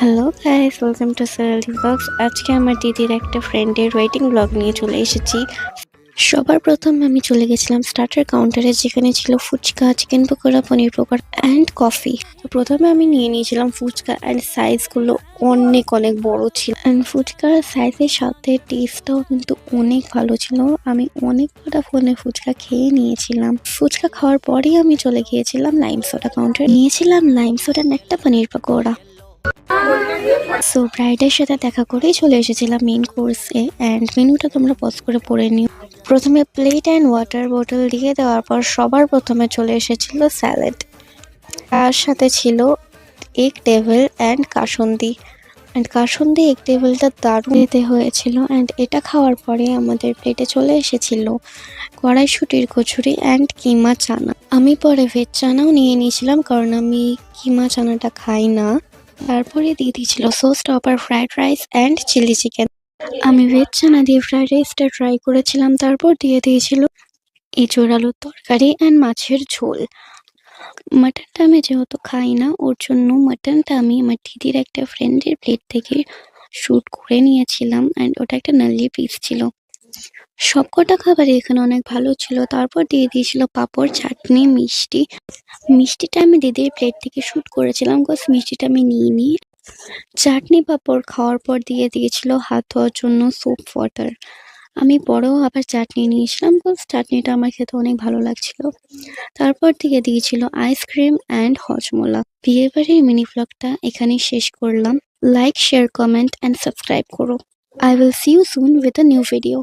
Hello guys, welcome to Sarali blogs. আজকে আমার দিদির একটা ফ্রেন্ডের ওয়েডিং ব্লগ নিয়ে চলে এসেছি। সবার প্রথম আমি চলে গেছিলাম স্টার্টার কাউন্টারে, যেখানে ছিল fuchka, chicken pakora, paneer pakora and coffee. তো প্রথমে আমি নিয়ে নিয়েছিলাম ফুচকা, অ্যান্ড সাইজগুলো অনেক অনেক বড় ছিল, অ্যান্ড ফুচকার সাইজের সাথে টেস্টটাও কিন্তু অনেক ভালো ছিল। আমি অনেক কটা ফোনে ফুচকা খেয়ে নিয়েছিলাম। ফুচকা খাওয়ার পরেই আমি চলে গিয়েছিলাম লাইম সোডা কাউন্টারে, নিয়েছিলাম লাইম সোডা একটা পনির পকোড়া। সো ব্রাইডের সাথে দেখা করেই চলে এসেছিলাম মেইন কোর্সে, অ্যান্ড মেনুটা তোমরা পজ করে পড়ে নিও। প্রথমে প্লেট অ্যান্ড ওয়াটার বোতল দিয়ে দেওয়ার পর সবার প্রথমে চলে এসেছিল স্যালাড, তার সাথে ছিল egg table and kasundi. And kasundi egg টেবিলটা দারুণ দিতে হয়েছিল। অ্যান্ড এটা খাওয়ার পরে আমাদের প্লেটে চলে এসেছিল কড়াইশুটির কচুরি অ্যান্ড কিমা চানা। আমি পরে ভেজ চানাও নিয়ে নিয়েছিলাম, কারণ আমি কিমা চানাটা খাই না। তারপরে দিয়ে দিয়েছিল sauce topper fried rice and chilli chicken. আমি ভেজ চানা দিয়ে ফ্রাইড রাইসটা ট্রাই করেছিলাম। তারপর দিয়ে দিয়েছিল এঁচোড় আলুর তরকারি অ্যান্ড মাছের ঝোল। মাটনটা আমি যেহেতু খাই না, ওর জন্য মাটনটা আমি আমার দিদির একটা ফ্রেন্ডের প্লেট থেকে শ্যুট করে নিয়েছিলাম, অ্যান্ড ওটা একটা নাল্লি পিস ছিল। সবকটা খাবারই এখানে অনেক ভালো ছিল। তারপর দিয়ে দিয়েছিল পাঁপড়, চাটনি, মিষ্টি। মিষ্টিটা আমি দিদির প্লেট থেকে শ্যুট করেছিলাম, বিকজ মিষ্টিটা আমি নিইনি। চাটনি পাঁপড় খাওয়ার পর দিয়ে দিয়েছিল হাত ধোয়ার জন্য সোপ ওয়াটার। আমি পরেও আবার চাটনি নিয়েছিলাম, বিকজ চাটনিটা আমার খেতে অনেক ভালো লাগছিল। তারপর থেকে দিয়েছিল আইসক্রিম অ্যান্ড হজমোলা। বিয়ে বাড়ির মিনি ভ্লগটা এখানেই শেষ করলাম। Like, share, comment and subscribe করো। I will see you soon with a new video.